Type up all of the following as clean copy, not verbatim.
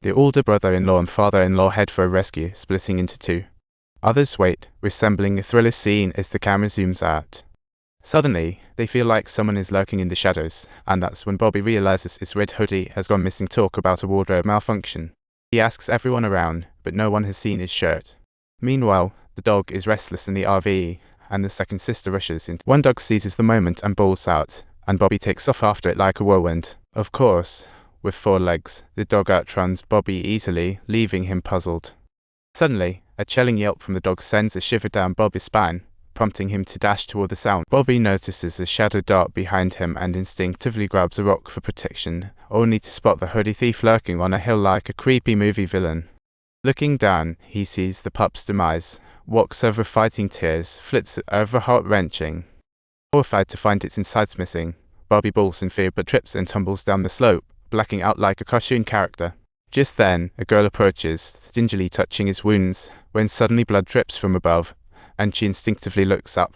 The older brother-in-law and father-in-law head for a rescue, splitting into two. Others wait, resembling a thriller scene as the camera zooms out. Suddenly, they feel like someone is lurking in the shadows, and that's when Bobby realizes his red hoodie has gone missing. Talk about a wardrobe malfunction. He asks everyone around, but no one has seen his shirt. Meanwhile, the dog is restless in the RV, and the second sister rushes in. One dog seizes the moment and bolts out, and Bobby takes off after it like a whirlwind. Of course, with 4 legs, the dog outruns Bobby easily, leaving him puzzled. Suddenly, a chilling yelp from the dog sends a shiver down Bobby's spine, prompting him to dash toward the sound. Bobby notices a shadow dart behind him and instinctively grabs a rock for protection, only to spot the hoodie thief lurking on a hill like a creepy movie villain. Looking down, he sees the pup's demise, walks over fighting tears, flips it over heart-wrenching. Horrified to find its insides missing, Bobby bolts in fear but trips and tumbles down the slope, blacking out like a cartoon character. Just then, a girl approaches, gingerly touching his wounds, when suddenly blood drips from above, and she instinctively looks up.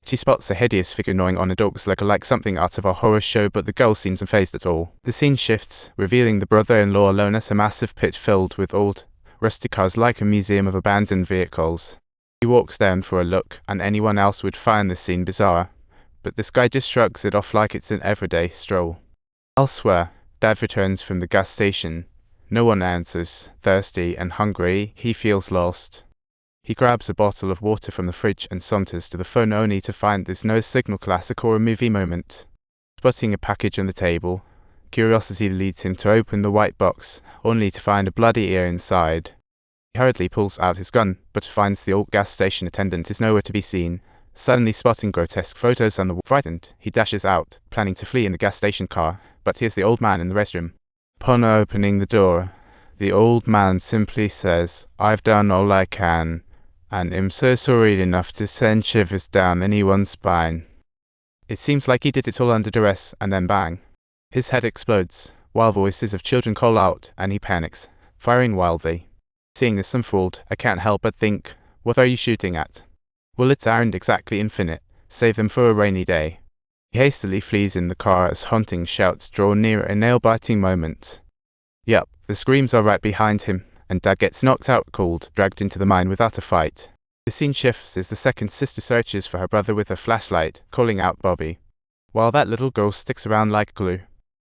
She spots a hideous figure gnawing on a dog's leg like something out of a horror show, but the girl seems unfazed at all. The scene shifts, revealing the brother-in-law alone at a massive pit filled with old, rusty cars like a museum of abandoned vehicles. He walks down for a look, and anyone else would find the scene bizarre, but this guy just shrugs it off like it's an everyday stroll. Elsewhere, Dad returns from the gas station. No one answers. Thirsty and hungry, he feels lost. He grabs a bottle of water from the fridge and saunters to the phone only to find there's no signal. Classic horror movie moment. Spotting a package on the table, curiosity leads him to open the white box, only to find a bloody ear inside. He hurriedly pulls out his gun, but finds the old gas station attendant is nowhere to be seen. Suddenly spotting grotesque photos on the wall. Frightened, he dashes out, planning to flee in the gas station car, but hears the old man in the restroom. Upon opening the door, the old man simply says, "I've done all I can, and am so sorry," enough to send shivers down anyone's spine. It seems like he did it all under duress, and then bang. His head explodes, while voices of children call out, and he panics, firing wildly. Seeing this unfold, I can't help but think, what are you shooting at? Bullets aren't exactly infinite, save them for a rainy day. He hastily flees in the car as haunting shouts draw near, a nail-biting moment. Yup, the screams are right behind him, and Dad gets knocked out cold, dragged into the mine without a fight. The scene shifts as the second sister searches for her brother with a flashlight, calling out Bobby, while that little girl sticks around like glue.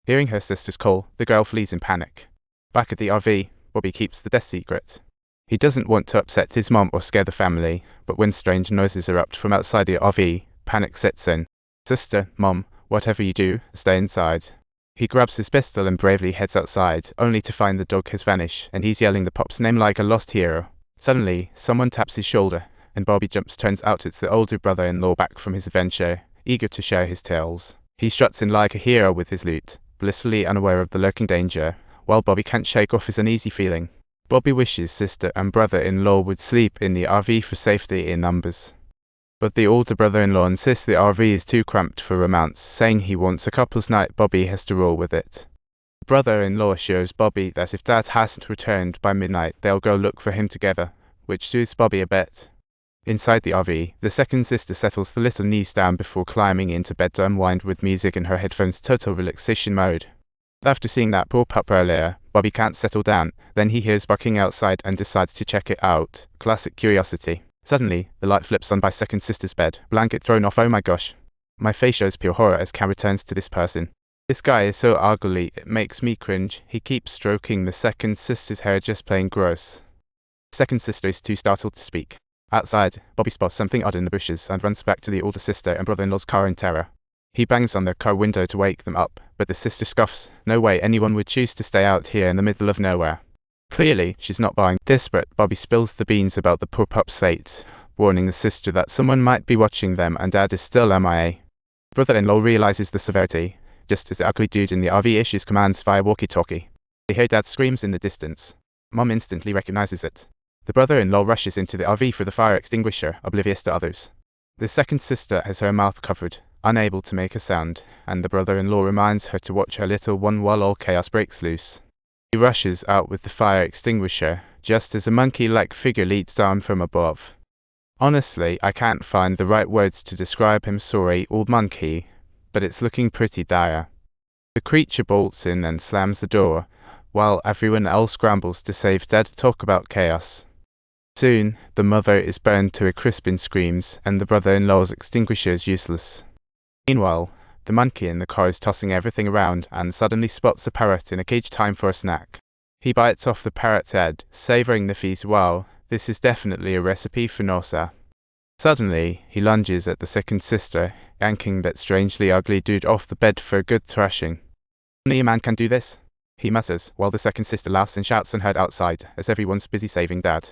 Hearing her sister's call, the girl flees in panic. Back at the RV, Bobby keeps the death secret. He doesn't want to upset his mom or scare the family, but when strange noises erupt from outside the RV, panic sets in. "Sister, Mom, whatever you do, stay inside." He grabs his pistol and bravely heads outside, only to find the dog has vanished, and he's yelling the pop's name like a lost hero. Suddenly, someone taps his shoulder, and Bobby jumps. Turns out it's the older brother-in-law back from his adventure, eager to share his tales. He struts in like a hero with his loot, blissfully unaware of the lurking danger, while Bobby can't shake off his uneasy feeling. Bobby wishes sister and brother-in-law would sleep in the RV for safety in numbers. But the older brother-in-law insists the RV is too cramped for romance, saying he wants a couple's night. Bobby has to roll with it. The brother-in-law assures Bobby that if Dad hasn't returned by midnight, they'll go look for him together, which soothes Bobby a bit. Inside the RV, the second sister settles the little niece down before climbing into bed to unwind with music in her headphones, total relaxation mode. After seeing that poor pup earlier, Bobby can't settle down. Then he hears barking outside and decides to check it out. Classic curiosity. Suddenly, the light flips on by second sister's bed, blanket thrown off. Oh my gosh. My face shows pure horror as Cam returns to this person. This guy is so ugly, it makes me cringe. He keeps stroking the second sister's hair, just plain gross. The second sister is too startled to speak. Outside, Bobby spots something odd in the bushes and runs back to the older sister and brother-in-law's car in terror. He bangs on their car window to wake them up, but the sister scoffs. No way anyone would choose to stay out here in the middle of nowhere. Clearly, she's not buying. Desperate, Bobby spills the beans about the poor pup's fate, warning the sister that someone might be watching them and Dad is still MIA. Brother-in-law realizes the severity, just as the ugly dude in the RV issues commands via walkie-talkie. They hear Dad screams in the distance. Mom instantly recognizes it. The brother-in-law rushes into the RV for the fire extinguisher, oblivious to others. The second sister has her mouth covered, unable to make a sound, and the brother-in-law reminds her to watch her little one while all chaos breaks loose. He rushes out with the fire extinguisher, just as a monkey-like figure leaps down from above. Honestly, I can't find the right words to describe him. Sorry, old monkey, but it's looking pretty dire. The creature bolts in and slams the door, while everyone else scrambles to save Dad. Talk about chaos. Soon, the mother is burned to a crisp in screams, and the brother-in-law's extinguisher is useless. Meanwhile, the monkey in the car is tossing everything around and suddenly spots a parrot in a cage. Time for a snack. He bites off the parrot's head, savoring the feast. Wow, this is definitely a recipe for nausea. Suddenly, he lunges at the second sister, yanking that strangely ugly dude off the bed for a good thrashing. Only a man can do this, he mutters, while the second sister laughs and shouts unheard outside, as everyone's busy saving Dad.